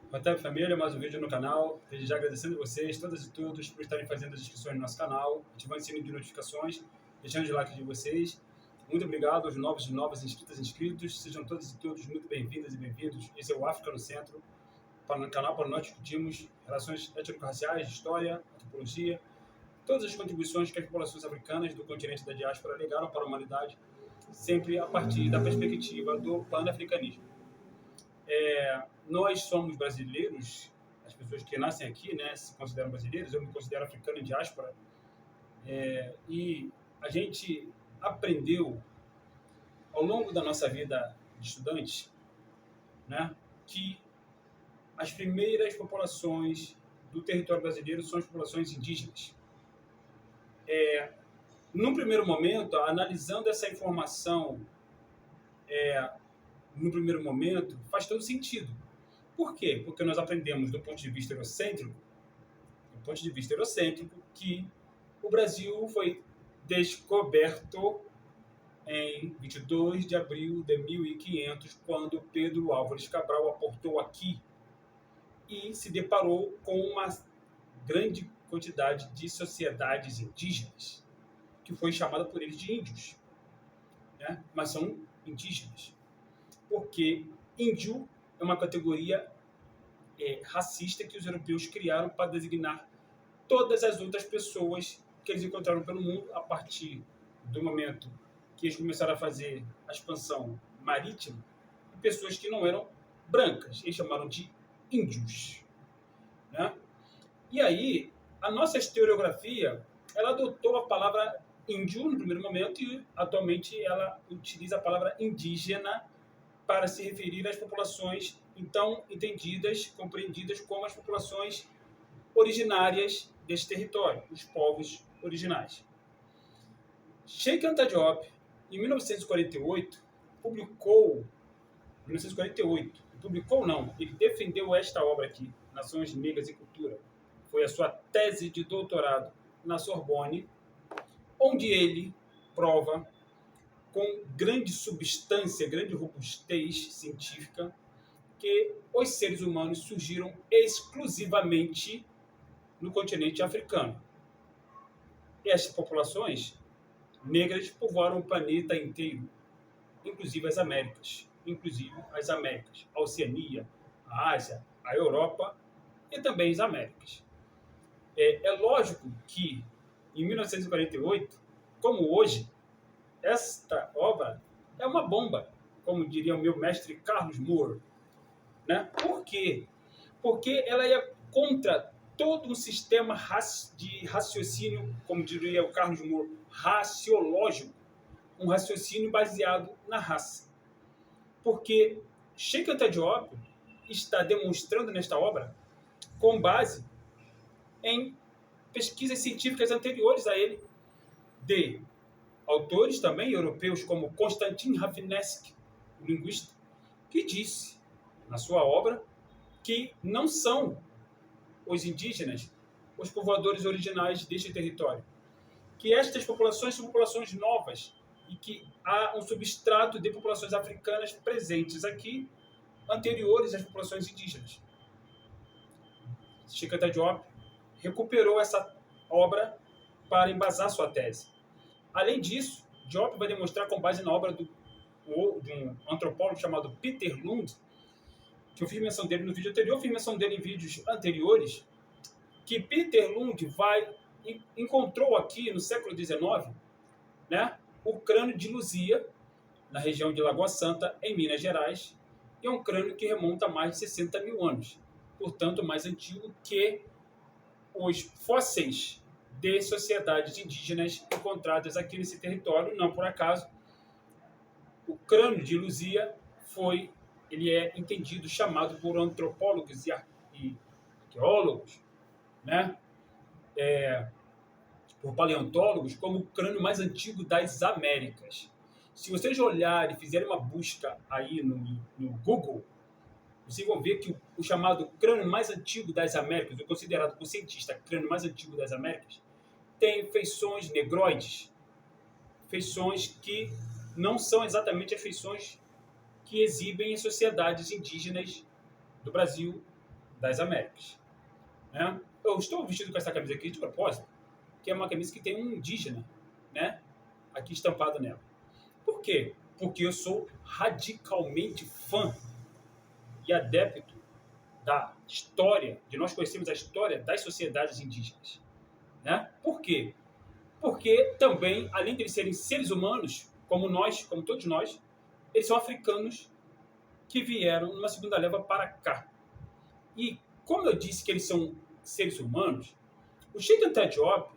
Otávio Família, mais um vídeo no canal. Desde já agradecendo vocês, todas e todos, por estarem fazendo as inscrições no nosso canal, ativando o sininho de notificações, deixando o like de vocês. Muito obrigado aos novos e novas inscritas e inscritos. Sejam todas e todos muito bem-vindas e bem-vindos. Esse é o África no Centro, para o canal para nós discutirmos relações étnico-raciais, história, antropologia, todas as contribuições que as populações africanas do continente da diáspora legaram para a humanidade, sempre a partir da perspectiva do pan-africanismo. Nós somos brasileiros, as pessoas que nascem aqui, né, se consideram brasileiros, eu me considero africano em diáspora, e a gente aprendeu ao longo da nossa vida de estudante, né, que as primeiras populações do território brasileiro são as populações indígenas. Num primeiro momento, analisando essa informação, no primeiro momento, faz todo sentido. Por quê? Porque nós aprendemos do ponto de vista eurocêntrico, que o Brasil foi descoberto em 22 de abril de 1500, quando Pedro Álvares Cabral aportou aqui e se deparou com uma grande quantidade de sociedades indígenas, que foi chamada por eles de índios, né? Mas são indígenas, porque índio é uma categoria racista que os europeus criaram para designar todas as outras pessoas que eles encontraram pelo mundo a partir do momento que eles começaram a fazer a expansão marítima, e pessoas que não eram brancas, eles chamaram de índios, né? E aí, a nossa historiografia, ela adotou a palavra índio no primeiro momento e atualmente ela utiliza a palavra indígena para se referir às populações então entendidas, compreendidas como as populações originárias desse território, os povos originais. Cheikh Anta Diop, em 1948, ele defendeu esta obra aqui, Nações Negras e Cultura. Foi a sua tese de doutorado na Sorbonne, onde ele prova com grande substância, grande robustez científica, que os seres humanos surgiram exclusivamente no continente africano. E essas populações negras povoaram o planeta inteiro, inclusive as Américas, a Oceania, a Ásia, a Europa e também as Américas. É lógico que, em 1948, como hoje, esta obra é uma bomba, como diria o meu mestre Carlos Moore, né? Por quê? Porque ela ia contra todo um sistema de raciocínio, como diria o Carlos Moore, raciológico, um raciocínio baseado na raça. Porque Cheikh Anta Diop está demonstrando nesta obra, com base em pesquisas científicas anteriores a ele, de autores também europeus, como Konstantin Rafinesque, o linguista, que disse na sua obra que não são os indígenas os povoadores originais deste território, que estas populações são populações novas e que há um substrato de populações africanas presentes aqui, anteriores às populações indígenas. Cheikh Anta Diop recuperou essa obra para embasar sua tese. Além disso, Diop vai demonstrar, com base na obra de um antropólogo chamado Peter Lund, que eu fiz menção dele no vídeo anterior, fiz menção dele em vídeos anteriores, que Peter Lund encontrou aqui no século XIX, né, o crânio de Luzia, na região de Lagoa Santa, em Minas Gerais, e é um crânio que remonta a mais de 60 mil anos, portanto mais antigo que os fósseis de sociedades indígenas encontradas aqui nesse território. Não por acaso, o crânio de Luzia ele é entendido, chamado por antropólogos e arqueólogos, né, por paleontólogos, como o crânio mais antigo das Américas. Se vocês olharem e fizerem uma busca aí no Google, vocês vão ver que o chamado crânio mais antigo das Américas, o considerado por cientista crânio mais antigo das Américas, tem feições negroides, feições que não são exatamente as feições que exibem em sociedades indígenas do Brasil das Américas. Né? Eu estou vestido com essa camisa aqui de propósito, que é uma camisa que tem um indígena, né, aqui estampado nela. Por quê? Porque eu sou radicalmente fã e adepto da história, de nós conhecermos a história das sociedades indígenas. Né? Por quê? Porque também, além de eles serem seres humanos, como nós, como todos nós, eles são africanos que vieram numa segunda leva para cá. E como eu disse que eles são seres humanos, o Cheikh Anta Diop,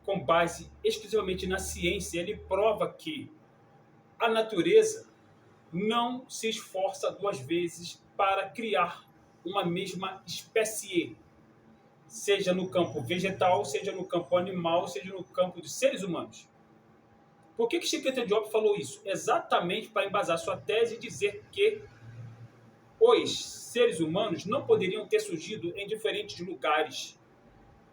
com base exclusivamente na ciência, ele prova que a natureza não se esforça duas vezes para criar uma mesma espécie, seja no campo vegetal, seja no campo animal, seja no campo dos seres humanos. Por que Cheikh Anta Diop falou isso? Exatamente para embasar sua tese e dizer que os seres humanos não poderiam ter surgido em diferentes lugares.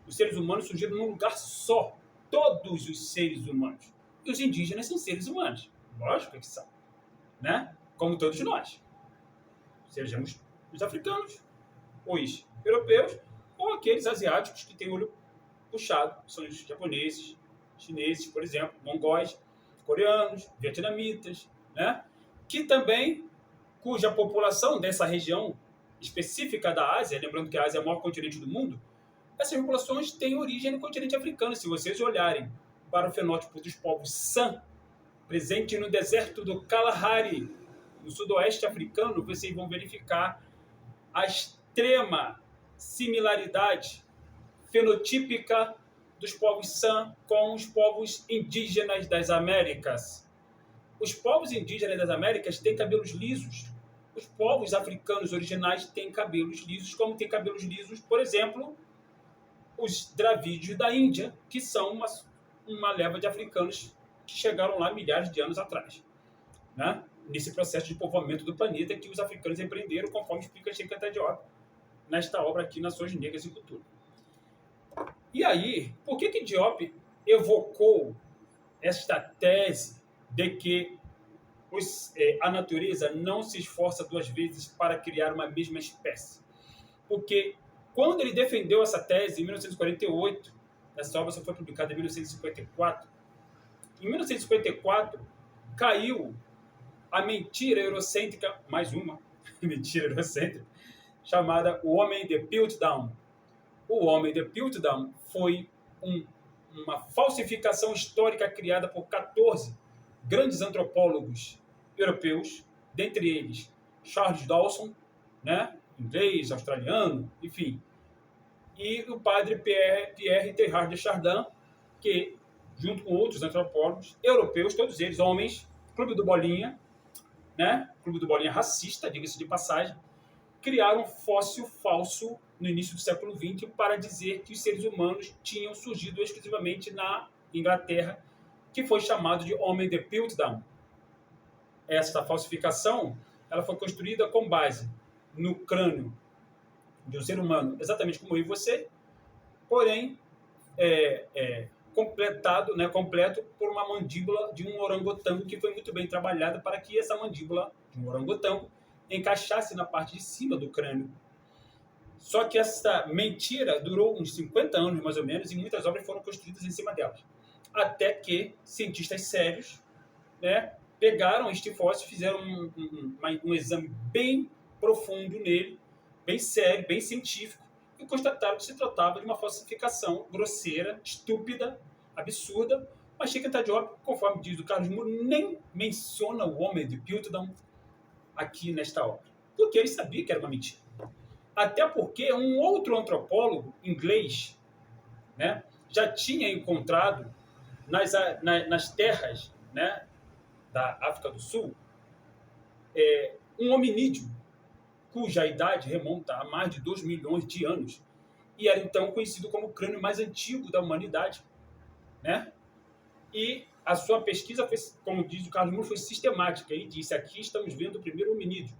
Os seres humanos surgiram num lugar só. Todos os seres humanos. E os indígenas são seres humanos. Lógico que são. Né? Como todos nós. Sejamos os africanos, os europeus, ou aqueles asiáticos que têm olho puxado, que são os japoneses, chineses, por exemplo, mongóis, coreanos, vietnamitas, né? Que também, cuja população dessa região específica da Ásia, lembrando que a Ásia é o maior continente do mundo, essas populações têm origem no continente africano. Se vocês olharem para o fenótipo dos povos San, presente no deserto do Kalahari, no sudoeste africano, vocês vão verificar a extrema similaridade fenotípica dos povos San com os povos indígenas das Américas. Os povos indígenas das Américas têm cabelos lisos. Os povos africanos originais têm cabelos lisos, como têm cabelos lisos, por exemplo, os dravídeos da Índia, que são uma leva de africanos que chegaram lá milhares de anos atrás, né? Nesse processo de povoamento do planeta que os africanos empreenderam, conforme explica Cheikh Anta Diop nesta obra aqui, Nações Negras e Cultura. E aí, por que Diop evocou esta tese de que a natureza não se esforça duas vezes para criar uma mesma espécie? Porque quando ele defendeu essa tese em 1948, essa obra só foi publicada em 1954, em 1954 caiu a mentira eurocêntrica, mais uma mentira eurocêntrica, chamada O Homem de Piltdown. O Homem de Piltdown foi uma falsificação histórica criada por 14 grandes antropólogos europeus, dentre eles Charles Dawson, né, inglês, australiano, enfim, e o padre Pierre Teilhard de Chardin, que, junto com outros antropólogos europeus, todos eles homens, Clube do Bolinha, né, Clube do Bolinha racista, diga-se de passagem, criaram um fóssil falso no início do século XX para dizer que os seres humanos tinham surgido exclusivamente na Inglaterra, que foi chamado de Homem de Piltdown. Esta falsificação ela foi construída com base no crânio de um ser humano, exatamente como eu e você, porém completo por uma mandíbula de um orangotango que foi muito bem trabalhada para que essa mandíbula de um orangotango encaixasse na parte de cima do crânio. Só que essa mentira durou uns 50 anos, mais ou menos, e muitas obras foram construídas em cima delas. Até que cientistas sérios, né, pegaram este fóssil, fizeram um exame bem profundo nele, bem sério, bem científico, e constataram que se tratava de uma falsificação grosseira, estúpida, absurda, mas Cheikh Anta Diop, conforme diz o Carlos Muro, nem menciona o Homem de Piltdown aqui nesta obra, porque ele sabia que era uma mentira. Até porque um outro antropólogo inglês, né, já tinha encontrado nas terras, né, da África do Sul um hominídeo cuja idade remonta a mais de 2 milhões de anos e era então conhecido como o crânio mais antigo da humanidade, né? E a sua pesquisa, foi, como diz o Carlos Muro, foi sistemática. Ele disse, aqui estamos vendo o primeiro hominídeo,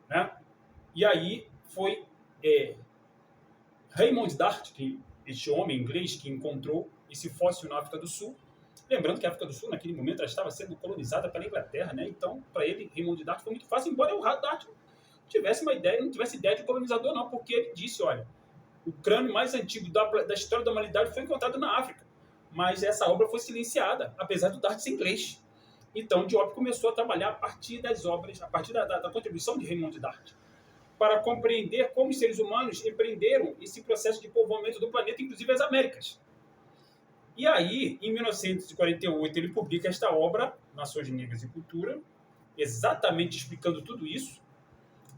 né? E aí foi Raymond Dart, este homem inglês que encontrou esse fóssil na África do Sul. Lembrando que a África do Sul, naquele momento, ela estava sendo colonizada pela Inglaterra, né? Então, para ele, Raymond Dart foi muito fácil, embora o Dart tivesse uma ideia, não tivesse ideia de colonizador, não, porque ele disse, olha, o crânio mais antigo da história da humanidade foi encontrado na África, mas essa obra foi silenciada, apesar do Dart ser inglês. Então, Diop começou a trabalhar a partir das obras, a partir da contribuição de Raymond Dart, para compreender como os seres humanos empreenderam esse processo de povoamento do planeta, inclusive as Américas. E aí, em 1948, ele publica esta obra, Nações Negras e Cultura, exatamente explicando tudo isso.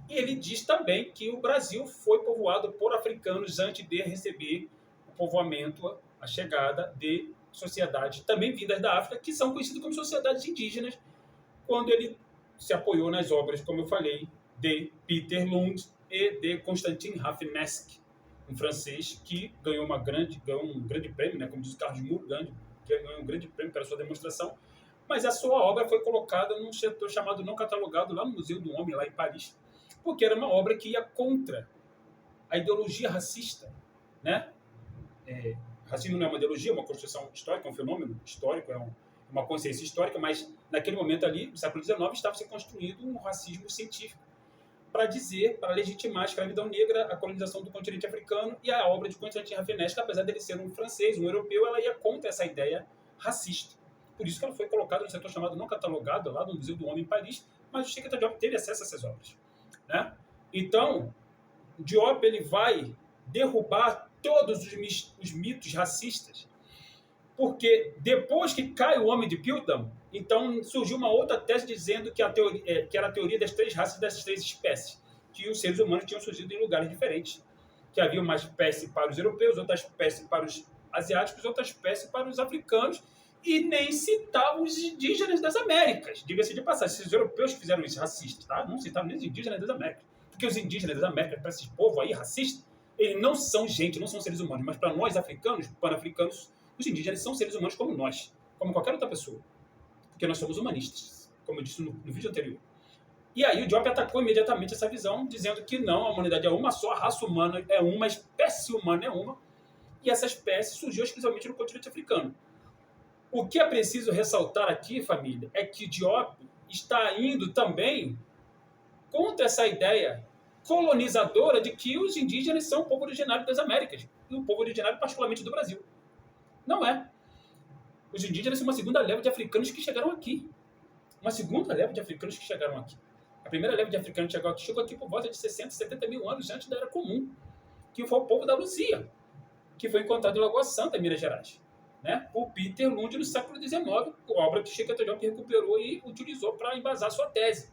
E ele diz também que o Brasil foi povoado por africanos antes de receber o povoamento, a chegada de sociedades também vindas da África, que são conhecidas como sociedades indígenas, quando ele se apoiou nas obras, como eu falei, de Peter Lund e de Constantin Rafinesque, um francês que ganhou um grande prêmio, né, como diz o Carlos Moore, que ganhou um grande prêmio pela sua demonstração, mas a sua obra foi colocada num setor chamado não catalogado, lá no Museu do Homem, lá em Paris, porque era uma obra que ia contra a ideologia racista, né? Racismo não é uma ideologia, é uma construção histórica, é um fenômeno histórico, é uma consciência histórica, mas naquele momento ali, no século XIX, estava se construindo um racismo científico para legitimar a escravidão negra, a colonização do continente africano, e a obra de Constantin Rafinesque, apesar dele ser um francês, um europeu, ela ia contra essa ideia racista. Por isso que ela foi colocada no setor chamado não catalogado, lá no Museu do Homem em Paris, mas o Chiquita Diop teve acesso a essas obras, né? Então, Diop ele vai derrubar todos os mitos racistas, porque depois que cai o Homem de Piltdown, então surgiu uma outra tese dizendo que era a teoria das três raças, das três espécies, que os seres humanos tinham surgido em lugares diferentes, que havia uma espécie para os europeus, outra espécie para os asiáticos, outra espécie para os africanos, e nem citavam os indígenas das Américas. Diga-se de passagem, esses europeus que fizeram isso racistas, tá? Não citavam nem os indígenas das Américas, porque os indígenas das Américas, para esse povo aí racista, eles não são gente, não são seres humanos, mas para nós africanos, pan-africanos, os indígenas são seres humanos como nós, como qualquer outra pessoa, porque nós somos humanistas, como eu disse no vídeo anterior. E aí o Diop atacou imediatamente essa visão, dizendo que não, a humanidade é uma só, a raça humana é uma, a espécie humana é uma, e essa espécie surgiu exclusivamente no continente africano. O que é preciso ressaltar aqui, família, é que Diop está indo também contra essa ideia colonizadora de que os indígenas são o povo originário das Américas, e o povo originário particularmente do Brasil. Não é. Os indígenas são uma segunda leva de africanos que chegaram aqui. Uma segunda leva de africanos que chegaram aqui. A primeira leva de africanos que chegou aqui por volta de 60, 70 mil anos antes da Era Comum, que foi o povo da Luzia, que foi encontrado em Lagoa Santa, em Minas Gerais, né? Por Peter Lund no século XIX, obra que Chiquita Diop recuperou e utilizou para embasar sua tese.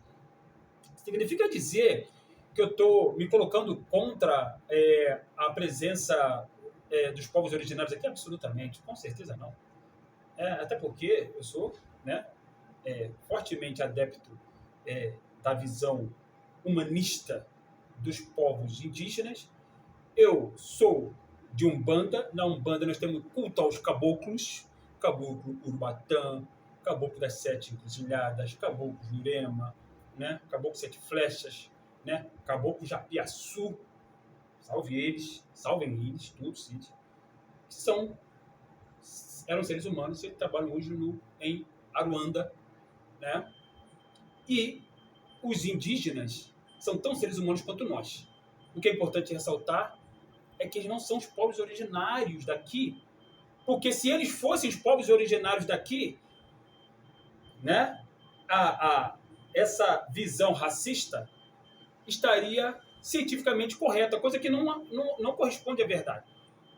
Significa dizer que eu estou me colocando contra a presença dos povos originários aqui? Absolutamente, com certeza não. Até porque eu sou, né, fortemente adepto da visão humanista dos povos indígenas. Eu sou de Umbanda. Na Umbanda nós temos culto aos caboclos, caboclo Urubatã, caboclo das sete encruzilhadas, caboclo Jurema, né, caboclo sete flechas, né, caboclo Japiaçu, salvem eles, todos eles, eram seres humanos e trabalham hoje em Aruanda, né? E os indígenas são tão seres humanos quanto nós. O que é importante ressaltar é que eles não são os povos originários daqui, porque se eles fossem os povos originários daqui, né, essa visão racista estaria cientificamente correta, coisa que não corresponde à verdade.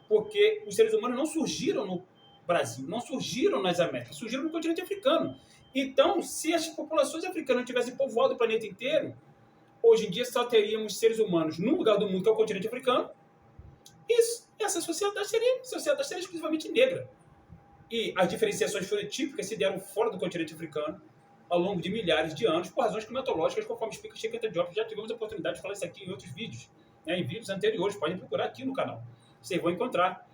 Porque os seres humanos não surgiram no Brasil, não surgiram nas Américas, surgiram no continente africano. Então, se as populações africanas tivessem povoado o planeta inteiro, hoje em dia só teríamos seres humanos num lugar do mundo que é o continente africano, e essa sociedade seria exclusivamente negra. E as diferenciações fenotípicas se deram fora do continente africano ao longo de milhares de anos, por razões climatológicas, conforme explica Chiquita Diop. Já tivemos a oportunidade de falar isso aqui em outros vídeos, né, em vídeos anteriores, podem procurar aqui no canal, vocês vão encontrar.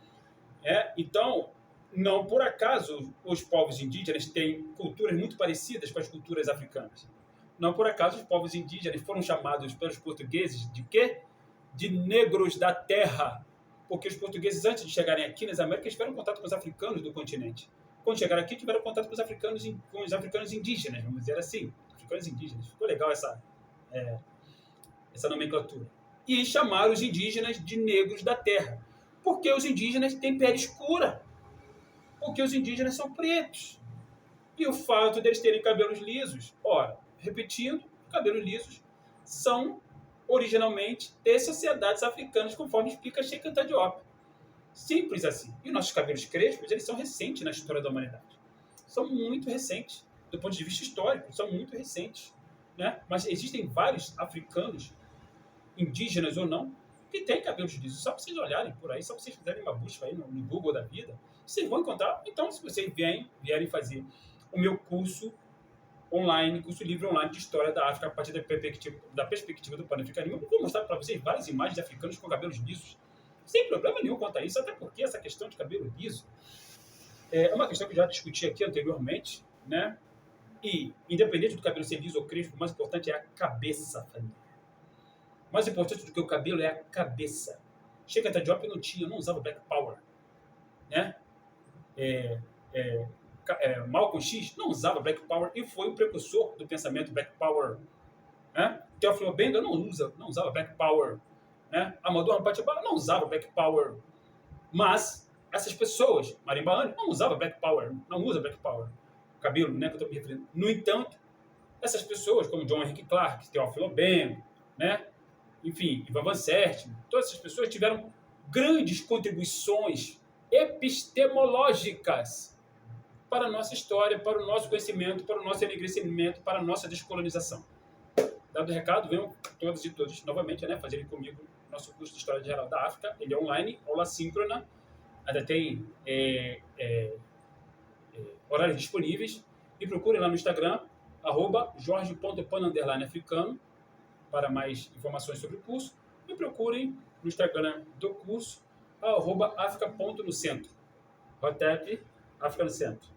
Então, não por acaso os povos indígenas têm culturas muito parecidas com as culturas africanas. Não por acaso os povos indígenas foram chamados pelos portugueses de quê? De negros da terra, porque os portugueses, antes de chegarem aqui nas Américas, tiveram contato com os africanos do continente. Quando chegaram aqui, tiveram contato com os africanos indígenas, vamos dizer assim, africanos indígenas. Ficou legal essa nomenclatura, e chamar os indígenas de negros da terra, porque os indígenas têm pele escura, porque os indígenas são pretos. E o fato deles terem cabelos lisos, ora, repetindo, cabelos lisos são originalmente de sociedades africanas, conforme explica Cheikh Anta Diop. Simples assim. E os nossos cabelos crespos, eles são recentes na história da humanidade. São muito recentes, do ponto de vista histórico, são muito recentes. Né? Mas existem vários africanos, indígenas ou não, que têm cabelos lisos. Só para vocês olharem por aí, só para vocês fizerem uma busca aí no Google da vida, vocês vão encontrar. Então, se vocês vierem fazer o meu curso online, curso livre online de História da África, a partir da perspectiva do Pan-Africanismo, eu vou mostrar para vocês várias imagens de africanos com cabelos lisos, sem problema nenhum quanto a isso, até porque essa questão de cabelo liso é uma questão que eu já discuti aqui anteriormente, né? E, independente do cabelo ser liso ou crespo, o mais importante é a cabeça, família. Mais importante do que o cabelo é a cabeça. Cheikh Anta Diop não usava Black Power, né? Malcolm X não usava Black Power e foi o precursor do pensamento Black Power. Né? Teófilo Benga não usava Black Power. Né? Amadou Rampatibá não usava Black Power. Mas essas pessoas, Marimba não usava Black Power, não usa Black Power. Cabelo, né, que eu estou me referindo. No entanto, essas pessoas, como John Henrik Clarke, Teófilo Benga, né? Enfim, Ivan Van Sertima, todas essas pessoas tiveram grandes contribuições epistemológicas para a nossa história, para o nosso conhecimento, para o nosso enegrecimento, para a nossa descolonização. Dado o recado, venham todas e todos novamente, né, fazerem comigo nosso curso de História Geral da África. Ele é online, aula síncrona, ainda tem horários disponíveis. E procurem lá no Instagram, @jorge.pan_africano, para mais informações sobre o curso. E procurem no Instagram do curso, @africa.nocentro. Hotep, África no Centro.